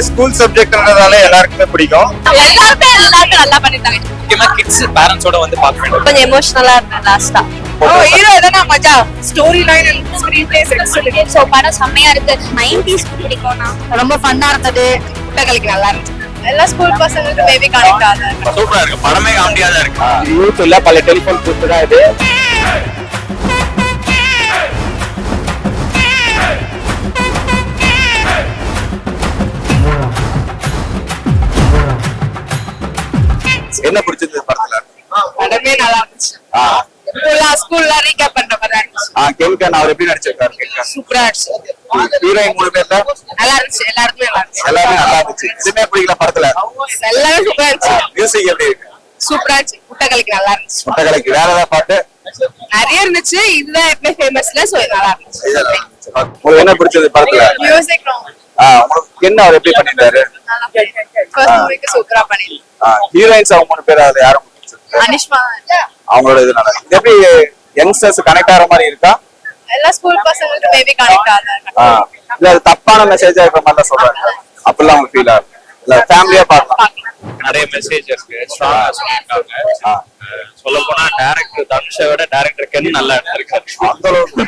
School சப்ஜெக்ட்ன்றதால எல்லாருக்குமே பிடிக்கும். எல்லாருமே நல்லா பண்ணிட்டாங்க. முக்கியமா கிட்ஸ் பேரண்ட்ஸோட வந்து பார்க்க வேண்டும். கொஞ்சம் எமோஷனலா இருந்தது லாஸ்டா. ஹீரோ எதனா மஜா story line and screen play excellent. So படம் செம்மையா இருக்கு. 90s பிடிக்கும்னா ரொம்ப ஃபன்னா இருந்தது. புட்டகளுக்கு நல்லா இருந்துச்சு. எல்லா ஸ்கூல் பசங்களுக்கு மேபி கனெக்ட் ஆகுது. சூப்பரா இருக்கு. படமே காமெடியா தான் இருக்கு. யூத் இல்ல பல டெலிபோன் பூத்து தான் இது. என்ன பிடிச்சது படத்துல? படமே நல்லா இருந்துச்சு. ஸ்கூல்ல ரீகேப் பண்ற மாதிரி இருந்துச்சு. கேல்கன் அவர் எப்படி நடிச்சிருக்காரு? கேல்கன் சூப்பரா இருந்துச்சு. ஹீரோயின் மூணு பேர்ல நல்லா இருந்துச்சு. எல்லாருமே நல்லா இருந்துச்சு. எல்லாமே நல்லா இருந்துச்சு. இதுமே பிடிக்கல படத்துல. எல்லாமே சூப்பரா இருந்துச்சு. மியூசிக் எப்படி இருக்கு? சூப்பரா இருந்துச்சு. புட்டகளுக்கு நல்லா இருந்துச்சு. முட்டகலைக்கு வேற ஏதாவது பாட்டு நிறைய இருந்துச்சு. இதுதான் எப்பவுமே ஃபேமஸ்ல சோ நல்லா இருந்துச்சு. உங்களுக்கு என்ன பிடிச்சது படத்துல? மியூசிக் உங்களுக்கு என்ன அவர் எப்படி பண்ணிருந்தாரு? ஃபர்ஸ்ட் மூவிக்கு சூப்பரா பண்ணிருக்காங்க. ஹீரோயின்ஸ் அவங்க மூணு பேர் அது யாரும் பிடிச்சது? அனிஷ்மா அவங்களோட இது நல்லா இது எப்படி யங்ஸ்டர்ஸ் கனெக்ட் ஆகிற மாதிரி இருக்கா? எல்லா ஸ்கூல் பசங்களுக்கு மேபி கனெக்ட் ஆகுது. இல்ல அது தப்பான மெசேஜா இருக்கிற மாதிரி தான் சொல்றாங்க. அப்படிலாம் அவங்க ஃபீல் ஆகும். இல்ல ஃபேமிலியா பார்க்கலாம். நிறைய மெசேஜ் இருக்கு. ஸ்ட்ராங்கா சொல்லிருக்காங்க. சொல்ல போனா டைரக்டர் தனுஷை விட டைரக்டர் கென் நல்லா எடுத்திருக்காரு. அந்த அளவுக்கு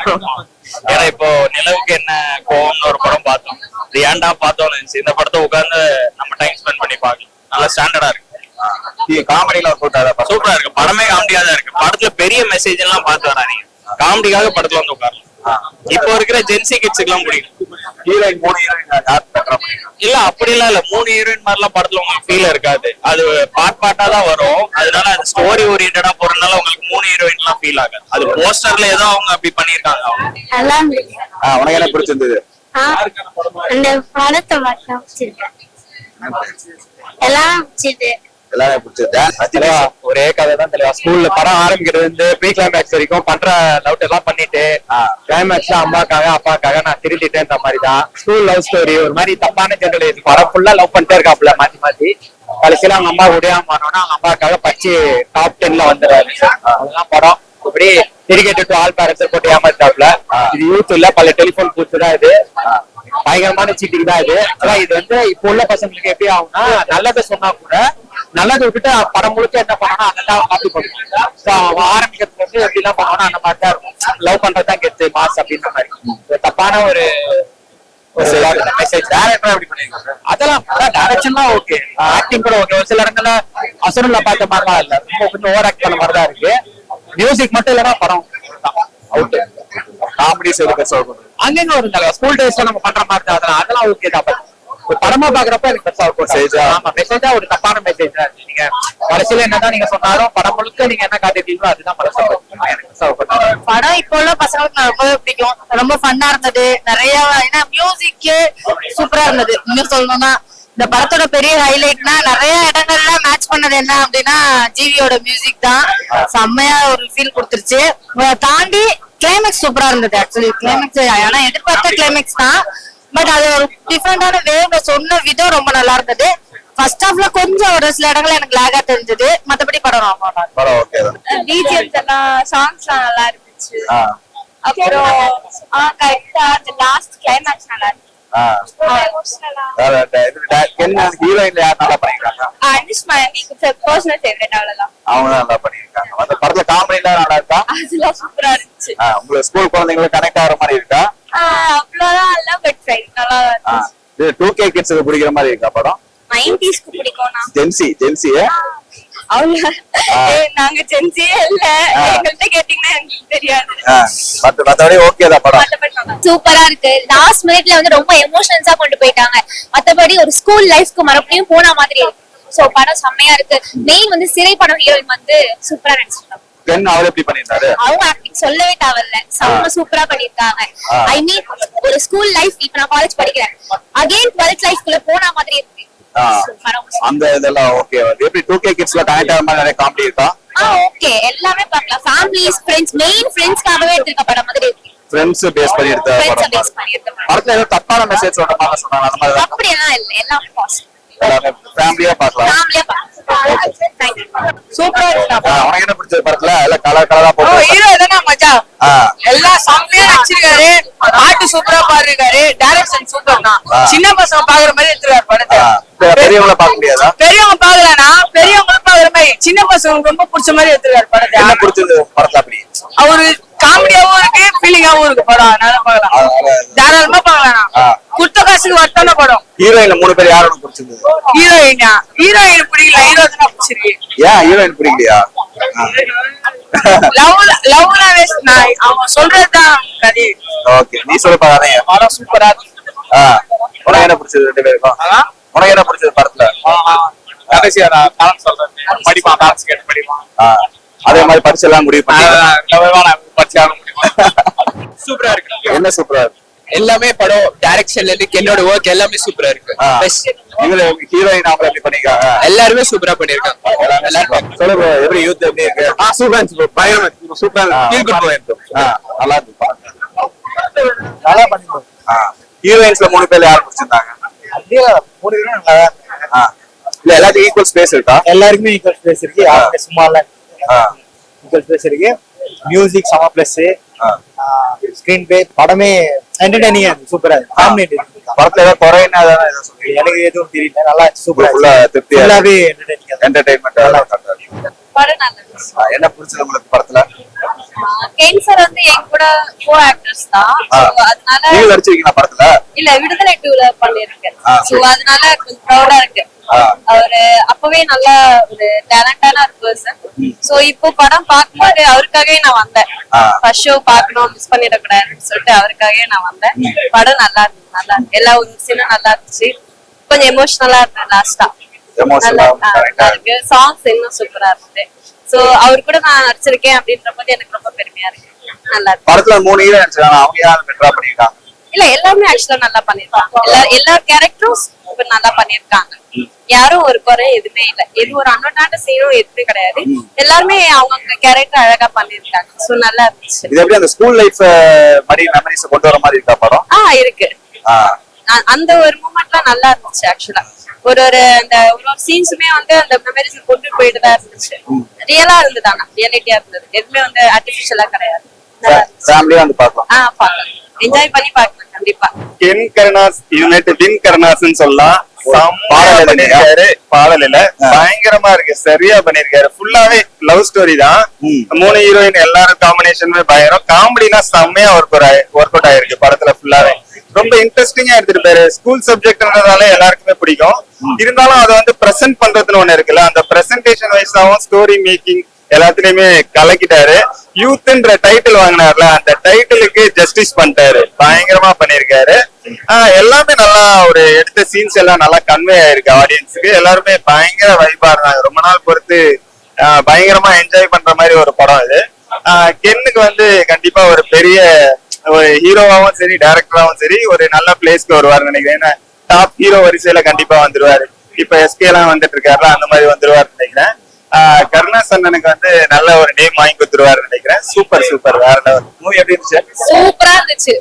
ஏன்னா இப்போ நிலவுக்கு என்ன கோவம்னு ஒரு படம் பார்த்தோம். இது ஏன்டா பார்த்தோம்னு இருந்துச்சு. இந்த படத்தை உட்கார்ந்து நம்ம டைம் ஸ்பெண்ட் பண்ணி பார்க்கலாம். நல்லா ஸ்டாண்டர்டா இருக்கு. காமெடியில போட்டாரா? சூப்பரா இருக்கு. படமே காமெடியா தான் இருக்கு. படத்துல பெரிய மெசேஜ் எல்லாம் பார்த்து வராதீங்க. காமெடிக்காக படத்துல வந்து உட்காரலாம். இப்போ இருக்கிற ஜென்சி கிட்ஸுக்கு எல்லாம் பிடிக்கும். ஹீரோயின் மூணு ஹீரோயின் யார் பெட்டரா பண்ணிருக்காங்க? இல்ல அப்படி எல்லாம் இல்ல. 3 ஹீரோயின் மாதிரிலாம் படத்துல உங்களுக்கு ஃபீல் இருக்காது. அது பார்ட்டா தான் வரும். அதனால அது ஸ்டோரி ஓரியன்டா போறதுனால உங்களுக்கு 3 ஹீரோயின் எல்லாம் ஃபீல் ஆகாது. அது போஸ்டர்ல ஏதோ அவங்க அப்படி பண்ணிருக்காங்க. நல்லா இருந்துச்சு. உனக்கு என்ன பிடிச்சிருந்தது? அந்த படத்தை மட்டும் பிடிச்சிருக்கேன். எல்லாம் பிடிச்சது. எல்லாமே பிடிச்சது. ஒரே கதை தான் தலைவா. ஸ்கூல்ல படம் ஆரம்பிக்கிறது வந்து ப்ரீ கிளைமேக்ஸ் வரைக்கும் பண்ற லவ் எல்லாம் பண்ணிட்டு கிளைமேக்ஸ்ல அம்மாக்காக அப்பாக்காக நான் திருந்திட்டேன்ற மாதிரி தான் ஸ்கூல் லவ் ஸ்டோரி. ஒரு மாதிரி தப்பான ஜெனரேஷன். படம் ஃபுல்லா லவ் பண்ணிட்டே இருக்காப்புல மாத்தி மாத்தி. கடைசியில அவங்க அம்மா உடையாம போனோம்னா அவங்க அம்மாக்காக படிச்சு டாப் 10ல வந்துடுறாரு. அதெல்லாம் படம் இப்படி கிரிக்கெட் டு ஆல் பேரண்ட்ஸ் போட்டு ஏமாத்தாப்புல. இது யூத் இல்ல பல டெலிபோன் பூத்து தான் இது. பயங்கரமான சீட்டிங் தான் இது. ஆனா இது வந்து இப்போ உள்ள பசங்களுக்கு எப்படி ஆகும்னா நல்லதை சொன்னா கூட நல்லதை விட்டுட்டு படம் முழுக்க என்ன பண்ணா அதெல்லாம் காப்பி பண்ணுவோம். ஆரம்பிக்கிறதுக்கு வந்து எப்படி எல்லாம் பண்ணோம்னா அந்த மாதிரி தான் இருக்கும். லவ் பண்றதுதான் கெத்து மாஸ் அப்படின்ற மாதிரி தப்பான ஒரு மெசேஜ். டேரக்டர் எப்படி பண்ணிருக்காங்க? அதெல்லாம் டைரக்ஷன்லாம் ஓகே. ஆக்டிங் கூட ஓகே. ஒரு சில இடங்கள்ல அசுரன்ல பார்த்த மாதிரிலாம் இல்ல. ரொம்ப கொஞ்சம் ஓவர் ஆக்ட் பண்ண மாதிரி தான் இருக்கு. மியூசிக் மட்டும் இல்லைன்னா படம் அவுட். காமெடி சொல்லுங்க. அங்கங்க ஒரு ஸ்கூல் டேஸ்ல நம்ம பண்ற மாதிரி தான். அதெல்லாம் ஓகே தான். படமா பாக்குறப்ப எனக்கு பெருசா இருக்கும். ஆமா மெசேஜா ஒரு தப்பான மெசேஜ் தான். நீங்க கடைசியில என்னதான் நீங்க சொன்னாலும் படம் முழுக்க நீங்க என்ன காட்டிட்டீங்களோ அதுதான் படம் இப்போ உள்ள பசங்களுக்கு ரொம்பவே பிடிக்கும். ரொம்ப ஃபன்னா இருந்தது. நிறைய ஏன்னா மியூசிக் சூப்பரா இருந்தது. இன்னும் சொல்லணும்னா இந்த படத்தோட பெரிய ஹைலைட்னா நிறைய இடங்கள்ல மேட்ச் பண்ணது என்ன அப்படின்னா ஜிவியோட மியூசிக் தான். செம்மையா ஒரு ஃபீல் கொடுத்துருச்சு. தாண்டி கிளைமேக்ஸ் சூப்பரா இருந்தது. ஆக்சுவலி கிளைமேக்ஸ் ஆனா எதிர்பார்த்த கிளைமேக்ஸ் தான். பட் அது ஒரு டிஃபரெண்டான வேவ்ல சொன்ன விதம் ரொம்ப நல்லா இருந்தது. ஃபர்ஸ்ட் ஹாஃப்ல கொஞ்சம் ஒரு சில இடங்கள்ல எனக்கு லாகா தெரிஞ்சது. மத்தபடி படம் டிஜிஎம்ஸ் எல்லாம் சாங்ஸ் எல்லாம் நல்லா இருந்துச்சு. அப்புறம் கரெக்டா அந்த லாஸ்ட் கிளைமேக்ஸ் நல்லா இருந்துச்சு. ஹீரோயின் யார் நல்லா பண்ணிருக்காங்க? அனிஷ்மா எனக்கு பர்சனல் ஃபேவரட். அவ்வளவுதான். அவங்க நல்லா பண்ணிருக்காங்க. அந்த படத்துல காமெடி எல்லாம் நல்லா இருக்கா? அதெல்லாம் சூப்பரா இருந்துச்சு. உங்களுக்கு ஸ்கூல் குழந்தைங்களுக்கு கனெக்ட் ஆகிற மாதிரி இருக்கா? அவ்வளவுதான் இல்ல பட் நல்லா இருந்துச்சு. இது 2K கிட்ஸ்க்கு பிடிக்கிற மாதிரி இருக்கா படம்? 90ஸ்க்கு பிடிக்கும்னா ஜென்சி அவங்க நாங்க ஜென்சியே இல்ல. எங்கள்கிட்ட கேட்டீங்கன்னா எங்களுக்கு தெரியாது. மத்தபடி ஓகே தான் படம். சூப்பரா இருக்கு. லாஸ்ட் மினிட்ல வந்து ரொம்ப எமோஷனல்ஸா கொண்டு போயிட்டாங்க. மத்தபடி ஒரு ஸ்கூல் லைஃப்க்கு மறுபடியும் போன மாதிரி இருக்கு. சோ படம் செம்மையா இருக்கு. மெயின் வந்து சிறை படம் ஹீரோயின் வந்து சூப்பரா நடிச்சிருக்காங்க. அவர் எப்படி பண்ணிருந்தாரு? அவங்க ஆக்டிங் சொல்லவே தேவையில்ல. செம்ம சூப்பரா பண்ணிருக்காங்க. ஐ மீன் ஒரு ஸ்கூல் லைஃப் இப்ப நான் காலேஜ் படிக்கிறேன். அகைன் 12th லைஃப்க்குள்ள போன மாதிரி இருக்கு. அந்த இதெல்லாம் ஓகே. எப்படி 2K கிட்ஸ்ல கனெக்ட் ஆகிற மாதிரி நிறைய காமெடி இருக்கா? ஓகே எல்லாமே பார்க்கலாம். ஃபேமிலிஸ் ஃப்ரெண்ட்ஸ் மெயின் ஃப்ரெண்ட்ஸ்க்காகவே எடுத்துக்க படம் மாதிரி இருக்கு. ஃப்ரெண்ட்ஸ் பேஸ் பண்ணி எடுத்த படம். படத்துல ஏதோ தப்பான மெசேஜ் சொல்ற மாதிரி சொன்னாங்க. அந்த மாதிரி அப்படியெல்லாம் இல்ல. எல்லாமே பாசிட்டிவ். எல்லாமே ஃபேமிலியா பார்க்கலாம். Thank you. சூப்பரா இருக்கு. உனக்கு என்ன பிடிச்சது படத்துல? எல்லாம் கலரா போட்டு ஹீரோ எதனா மஜா எல்லாம் செம்மையா நடிச்சிருக்காரு. பாட்டு சூப்பரா பாடிருக்காரு. டைரக்ஷன் சூப்பர் தான். சின்ன பசங்க பாக்குற மாதிரி எடுத்துருக்காரு படத்தை. பெரியவங்கள பார்க்க முடியாதா? பெரியவங்க பாக்கலனா பெரியவங்களும் பாக்குற மாதிரி, சின்ன பசங்களுக்கு ரொம்ப பிடிச்ச மாதிரி எடுத்துருக்காரு படத்தை. என்ன பிடிச்சது படத்துல அப்படி? அவரு காமெடியாவும் இருக்கு, ஃபீலிங்காவும் இருக்கு படம். அதனால பாக்கலாம், தாராளமா பாக்கலாம். குத்த காசுக்கு வர்த்தான படம். ஹீரோயின்ல 3 பேர் யாரோட பிடிச்சது? ஹீரோயினா? ஹீரோயின் பிடிக்கல, ஹீரோ தான் பிடிச்சிருக்கு. ஏன் ஹீரோயின் பிடிக்கலையா? லவ்னா வேஸ்ட். நான் அவன் சொல்றதுதான் கதை. ஓகே, நீ சொல்ல பாருங்க. படம் சூப்பரா இருக்கு. உனக்கு என்ன பிடிச்சது 2 பேருக்கும்? உனக்கு என்ன பிடிச்சது படத்துல? கடைசியா நான் டான்ஸ் சொல்றேன், படிப்பான், டான்ஸ் கேட்டு படிப்பான். அதே மாதிரி படிச்செல்லாம் முடிவு பண்ணி சூப்பரா இருக்கு. என்ன சூப்பரா இருக்கு? எல்லாமே படம் டைரக்ஷன்ல இருந்து என்னோட ஒர்க் எல்லாமே சூப்பரா இருக்கு. இவங்க ஹீரோயின் அவங்க எப்படி பண்ணிருக்காங்க? எல்லாருமே சூப்பரா பண்ணிருக்காங்க. எல்லாரும் சொல்ல bro, எப்படி யூத் எப்படி இருக்கு? சூப்பரா இருந்துச்சு. பயங்கரமா சூப்பரா ஃபீல் குட் போயிருக்கு. நல்லா இருக்கு. நல்லா பண்ணிருக்காங்க. ஹீரோயின்ஸ்ல 3 பேர் யார் பிடிச்சிருந்தாங்க? அப்படியே 3 பேரும் நல்லா தான் இருக்காங்க. இல்ல எல்லாத்துக்கும் ஈக்குவல் ஸ்பேஸ் இருக்கா? எல்லாருக்குமே ஈக்குவல் ஸ்பேஸ் இருக்கு. யாருமே சும்மா இல்ல, ஈக்குவல் ஸ்பேஸ் இருக்கு. மியூசிக் செம பிளஸ், ஸ்கிரீன் பிளே, படமே என்டர்டெய்னிங்கா இருக்கு. சூப்பரா இருக்கு. ஃபேமிலி படத்துல ஏதாவது குறைன்னா ஏதாவது சொல்றீங்க? எனக்கு எதுவும் தெரியல, நல்லா சூப்பரா ஃபுல்லா திருப்தியா ஃபுல்லாவே என்டர்டெயின்மெண்ட் நல்லா இருக்கு. படம் நல்லா இருந்துச்சு. என்ன பிடிச்சது உங்களுக்கு படத்துல? கென் சார் வந்து என் கூட கோ ஆக்டர்ஸ் தான். So, அதனால நீங்க நடிச்சிருக்கீங்களா படத்துல? இல்ல விடுதலை 2ல பண்ணிருக்கேன். சோ அதனால கொஞ்சம் ப்ரௌடா இருக்கு. அவரு அப்பவே நல்லா ஒரு டேலண்டான ஒரு பர்சன். சோ இப்போ படம் பார்க்கும்போது அவருக்காகவே நான் வந்தேன். ஃபர்ஸ்ட் ஷோ பார்க்கணும், மிஸ் பண்ணிடக்கூடாதுன்னு சொல்லிட்டு அவருக்காகவே நான் வந்தேன். படம் நல்லா இருக்கு, நல்லா இருக்கு. எல்லா ஒரு சீனும் நல்லா இருந்துச்சு. கொஞ்சம் எமோஷனலா இருந்தது லாஸ்டா. நல்லா இருக்கு. சாங்ஸ் இன்னும் சூப்பரா இருந்தது. சோ அவர் கூட நான் நடிச்சிருக்கேன் அப்படின்ற போது எனக்கு ரொம்ப பெருமையா இருக்கு. நல்லா இருக்கு. படத்துல 3 ஹீரோ நடிச்சாங்க, அவங்க யாரும் பெட்டரா பண்ணிருக்காங்க? இல்ல எல்லாருமே ஆக்சுவலா நல்லா பண்ணிருக்காங்க. எல்லா கேரக்டரும் இப்ப நல்லா பண்ணிருக்காங்க. யாரும் ஒரு குறை எதுவுமே இல்ல. எது ஒரு அன்னோட்டான சீனும் எதுவுமே கிடையாது. எல்லாருமே அவங்க கேரக்டர் அழகா பண்ணிருக்காங்க. சோ நல்லா இருந்துச்சு. இது எப்படி அந்த ஸ்கூல் லைஃப் மாதிரி மெமரிஸ் கொண்டு வர மாதிரி இருக்கா படம்? இருக்கு. அந்த ஒரு மூமெண்ட்லாம் நல்லா இருந்துச்சு. ஆக்சுவலா ஒரு அந்த ஒரு சீன்ஸுமே வந்து அந்த மெமரிஸ் கொண்டு போயிட்டு தான் இருந்துச்சு. ரியலா இருந்தது, ஆனா ரியாலிட்டியா இருந்தது. எதுவுமே வந்து ஆர்டிபிஷியலா கிடையாது. ஃபேமிலியா வந்து பார்க்கலாம். பார்க்கலாம், என்ஜாய் பண்ணி பார்க்கலாம் கண்டிப்பா. கென் கருணாஸ் யூனிட் வின் கருணாஸ்ன்னு சொல்லலாம். பாடல் பண்ணிருக்காரு. பாடல் இல்ல, பயங்கரமா இருக்கு. சரியா பண்ணிருக்காரு. ஃபுல்லாவே லவ் ஸ்டோரி தான். 3 ஹீரோயின் எல்லாரும் காம்பினேஷனுமே பயங்கரம். காமெடினா செம்மையா ஒர்க் அவுட் ஆயிருக்கு படத்துல. ஃபுல்லாவே ரொம்ப இன்ட்ரெஸ்டிங்கா எடுத்துட்டு போயிரு. ஸ்கூல் சப்ஜெக்ட்ன்றதால எல்லாருக்குமே பிடிக்கும். இருந்தாலும் அதை வந்து பிரசன்ட் பண்றதுன்னு ஒண்ணு இருக்குல்ல, அந்த பிரசன்டேஷன் வைஸாவும் ஸ்டோரி மேக்கிங் எல்லாத்துலயுமே கலக்கிட்டாரு. யூத்ன்ற டைட்டில் வாங்கினார்ல, அந்த டைட்டிலுக்கு ஜஸ்டிஸ் பண்ணிட்டாரு. பயங்கரமா பண்ணிருக்காரு. எல்லாமே நல்லா ஒரு எடுத்த சீன்ஸ் எல்லாம் நல்லா கன்வே ஆயிருக்கு ஆடியன்ஸுக்கு. எல்லாருமே பயங்கர வைபா இருந்தாங்க. ரொம்ப நாள் பொறுத்து பயங்கரமா என்ஜாய் பண்ற மாதிரி ஒரு படம் இது. கென்னுக்கு வந்து கண்டிப்பா ஒரு பெரிய ஒரு ஹீரோவாவும் சரி, டைரக்டராவும் சரி, ஒரு நல்ல பிளேஸ்க்கு வருவாருன்னு நினைக்கிறேன். ஏன்னா டாப் ஹீரோ வரிசையில கண்டிப்பா வந்துருவாரு. இப்ப எஸ்கே எல்லாம் வந்துட்டு இருக்காருல, அந்த மாதிரி வந்துருவாருன்னு நினைக்கிறேன். கருணாஸ் அண்ணனுக்கு வந்து நல்ல ஒரு நேம் வாங்கி கொடுத்துருவாருன்னு நினைக்கிறேன். Super super. வேற லெவல். மூவி எப்படி இருந்துச்சு? சூப்பரா இருந்துச்சு.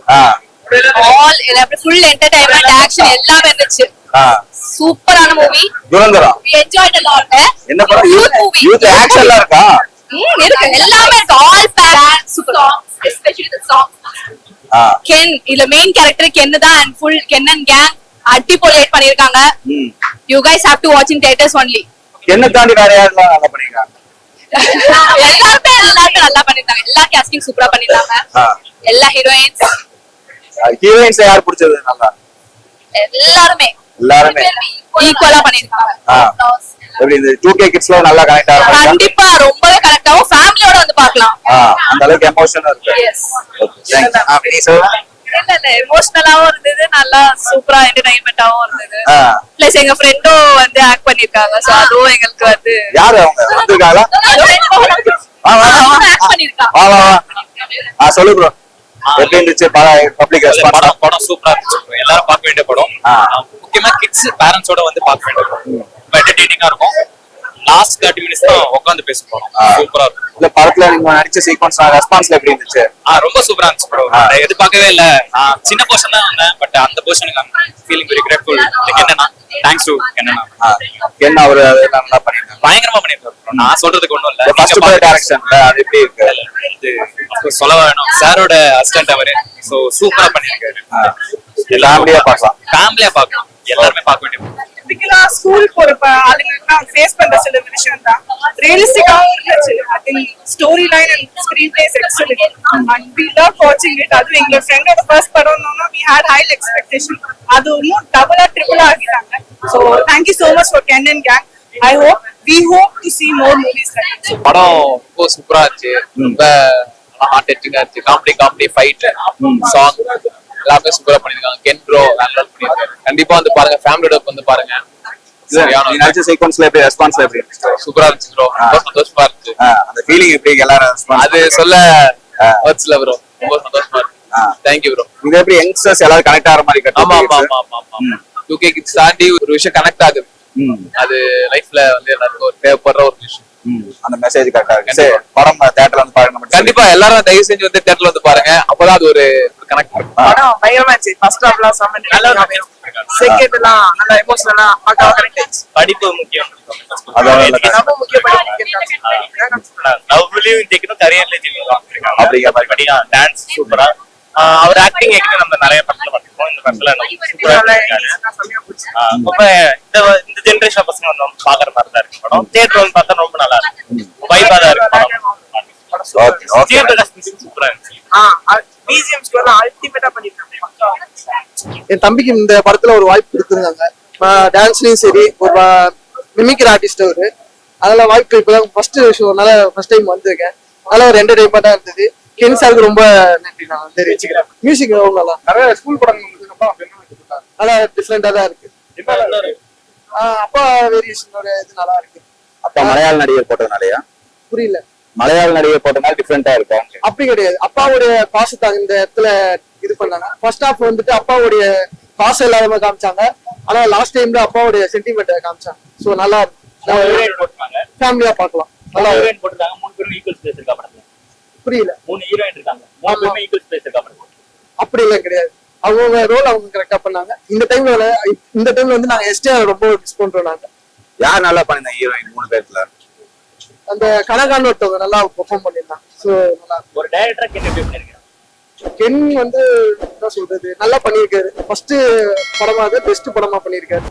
ஃபுல் என்டர்டெயின்மெண்ட், ஆக்ஷன் எல்லாமே இருந்துச்சு. சூப்பரான movie. துரந்தரா we enjoyed a lot. என்ன படம்? Youth movie. யூத் ஆக்ஷன்லாம் இருக்கா? இருக்கு, எல்லாமே இருக்கு. All packed songs, especially the songs. Ken இதுல மெயின் கேரக்டர் கென் தான். and full Ken and gang அடிபொலியேட் பண்ணிருக்காங்க. you guys have to watch in theaters only. என்ன தாண்டி வேற யாரெல்லாம் நல்லா பண்ணிருக்காங்க? எல்லாரும் நல்லா பண்ணிருக்காங்க. எல்லா கேஸ்டிங் சூப்பரா பண்ணிருக்காங்க. எல்லா ஹீரோயின்ஸ், ஹீரோயின்ஸ் யார் பிடிச்சது நல்லா? எல்லாருமே ஈக்குவலா பண்ணிருக்காங்க. எப்படி இந்த 2K கிட்ஸ்ல நல்லா கனெக்ட் ஆகுறாங்க? கண்டிப்பா ரொம்பவே கனெக்ட் ஆகும். ஃபேமிலியோட வந்து பார்க்கலாம். அந்த அளவுக்கு எமோஷனா இருக்கு. எஸ். அப்படி நீ சொல்லுங்க. இல்ல எமோஷனலாவும் இருந்தது, நல்லா சூப்பரா என்டர்டெயின்மெண்டாவும் இருந்தது. பிளஸ் எங்க ஃப்ரெண்டும் வந்து ஆக்ட் பண்ணிருக்காங்க. சோ அதுவும் எங்களுக்கு வந்து யாரு அவங்க வந்திருக்காங்களா? ஆக்ட் பண்ணிருக்காங்க. வா வா வா. சொல்லு ப்ரோ, எப்படி இருந்துச்சு பப்ளிக் ரெஸ்பான்ஸ்? படம் சூப்பரா இருந்துச்சு. எல்லாரும் பார்க்க வேண்டிய படம். முக்கியமா கிட்ஸ் பேரண்ட்ஸோட வந்து பார்க்க வேண்டிய படம். ரொம்ப என்டர்டெய்னிங்கா இருக்கும். லாஸ்ட் 30 minutes தான் உட்காந்து பேச போறோம். சூப்பரா இருக்கும். இல்ல படத்துல நீங்க நடிச்ச சீக்வன்ஸ் ரெஸ்பான்ஸ்ல எப்படி இருந்துச்சு? ரொம்ப சூப்பரா இருந்துச்சு ப்ரோ. நான் எதிர்பார்க்கவே இல்ல. சின்ன போர்ஷன் தான் வந்தேன், பட் அந்த போர்ஷனுக்கு ஃபீலிங் வெரி கிரேட்ஃபுல். என்னன்னா தேங்க்ஸ் டு என்னன்னா என்ன அவரு அதெல்லாம் நல்லா பண்ணிருக்காங்க. பயங்கரமா பண்ணிருக்காரு bro. நான் சொல்றதுக்கு ஒண்ணும் இல்ல. ஃபர்ஸ்ட் பார்ட் டைரக்ஷன்ல அது எப்படி இருக்கு? இது சொல்ல வேணும். சாரோட அசிஸ்டன்ட் அவரு. சோ சூப்பரா பண்ணிருக்காரு. ஃபேமிலியா பார்க்கலாம். ஃபேமிலியா பார்க்கலாம். எல்லாருமே பார்க்க வேண்டிய டிபிக்கலா ஸ்கூல் போறப்ப அதுங்களுக்கு ஃபேஸ் பண்ற சில விஷயம் தான் ரியலிஸ்டிக்காவும் இருந்துச்சு. I think story line and screenplays excellent and we love வாட்சிங் இட். அது எங்க ஃப்ரெண்டோட ஃபர்ஸ்ட் படம்னா we had high expectation. அது இன்னும் டபுளா ட்ரிபிளா ஆகிட்டாங்க. So thank you so much for Ken and gang. We hope to see more movies like this. படம் ரொம்ப சூப்பரா இருந்துச்சு. ரொம்ப ஹார்ட் டச்சிங்கா இருந்துச்சு. காமெடி ஃபைட் சாங் எல்லாமே சூப்பரா பண்ணிருக்காங்க. கென் ப்ரோ நல்லா பண்ணிருக்காரு. கண்டிப்பா வந்து பாருங்க, ஃபேமிலியோட வந்து பாருங்க. நீ நடிச்ச சீக்வன்ஸ்ல எப்படி ரெஸ்பான்ஸ்ல எப்படி இருந்துச்சு? சூப்பரா இருந்துச்சு ப்ரோ. ரொம்ப சந்தோஷமா இருந்துச்சு. அந்த ஃபீலிங் எப்படி எல்லாரும் response? அது சொல்ல வேர்ட்ஸ்ல ப்ரோ. ரொம்ப சந்தோஷமா இருக்கு. Thank you bro. இது எப்படி யங்ஸ்டர்ஸ் எல்லாரும் கனெக்ட் ஆகிற மாதிரி கட்டு? ஆமா. 2K கிட்ஸ் தாண்டி ஒரு விஷயம் கனெக்ட் ஆகுது. அது லைஃப்ல வந்து எல்லாருக்கும் ஒரு தேவைப்படுற ஒரு விஷயம். அந்த மெசேஜ் கரெக்டா இருக்கு. சரி, படம் தியேட்டர்ல வந்து பாருங்க. கண்டிப்பா எல்லாரும் தயவு செஞ்சு வந்து தியேட்டர்ல வந்து பாருங்க. அப்பதான் அது ஒரு கனெக்ட் இருக்கும். படம் பயங்கரமா இருந்துச்சு. ஃபர்ஸ்ட் ஹாஃப்லாம் செம்ம செகண்ட் எல்லாம் நல்லா எமோஷனலா பக்காவா கனெக்ட் ஆயிடுச்சு. படிப்பு முக்கியம். ரொம்ப முக்கிய லவ்லயும் ஜெயிக்கணும், கரியர்லயும் ஜெயிக்கணும் அப்படிங்கிற மாதிரி படியா டான்ஸ் சூப்பரா. அவர் ஆக்டிங் ஏற்கனவே நம்ம நிறைய படத்துல பார்த்திருக்கோம். இந்த படத்துல சூப்பரா ரொம்ப இந்த ஜெனரேஷன் பசங்க வந்து பாக்குற மாதிரி தான் இருக்கு படம். தியேட்டர் வந்து பார்த்தா ரொம்ப நல்லா இருக்கு. வைபா தான் இருக்கு படம். சூப்பரா இருந்துச்சு. பிஜிஎம் ஸ்கோர் அல்டிமேட்டா பண்ணிருக்காங்க. என் தம்பிக்கு இந்த படத்துல ஒரு வாய்ப்பு கொடுத்துருந்தாங்க. டான்ஸ்லயும் சரி, ஒரு மிமிக்ரி ஆர்டிஸ்ட் அவரு. அதுல வாய்ப்பு இப்பதான் ஃபர்ஸ்ட் ஷோனால ஃபர்ஸ்ட் டைம் வந்திருக்கேன். அதெல்லாம் ஒரு என்டர்டைன்மெண்டா இருந்தது. கென் சாருக்கு ரொம்ப நன்றி நான் தெரிவிச்சுக்கிறேன். மியூசிக் நல்லா நிறைய ஸ்கூல் படங்கள் நல்லா டிஃப்ரெண்டா தான் இருக்கு. அப்பா வேரியேஷனோட இது நல்லா இருக்கு. அப்பா மலையாள நடிகர் போட்டதுனாலயா? புரியல. மலையாள நடிகர் போட்டதுனால டிஃபரெண்டா இருக்கும். அப்படி கிடையாது. அப்பாவுடைய பாசத்தை இந்த இடத்துல இது பண்ணாங்க. ஃபர்ஸ்ட் ஹாஃப் வந்துட்டு அப்பாவுடைய பாசம் இல்லாத மாதிரி காமிச்சாங்க. ஆனா லாஸ்ட் டைம்ல அப்பாவுடைய சென்டிமெண்ட் காமிச்சாங்க. சோ நல்லா இருக்கு. ஃபேமிலியா பார்க்கலாம். நல்லா போட்டுருக்காங்க. 3 பேரும் ஈக்குவல் ஸ்பேஸ் இருக்கா படத்துல? புரியல. 3 ஹீரோயின் இருக்காங்க. 3 பேரும் ஈக்குவல் ஸ்பேஸ் இருக்கா படத்துல? அப்படி எல்லாம் கிடையாது. அவங்க ரோல் அவங்க கரெக்டா பண்ணாங்க. இந்த டைம்ல வந்து நாங்க எஸ்டிஆர் ரொம்ப மிஸ் பண்றோம். நாங்க யார் நல்லா பண்ணிருந்த ஹீரோயின் 3 பேர்ல? அந்த கனகான் ஒருத்தவங்க நல்லா பெர்ஃபார்ம் பண்ணிருந்தாங்க. சோ நல்லா ஒரு டைரக்டரா கென் எப்படி பண்ணிருக்காங்க? கென் வந்து என்ன சொல்றது, நல்லா பண்ணியிருக்காரு. ஃபர்ஸ்ட் படமா அது பெஸ்ட் படமா பண்ணியிருக்காரு.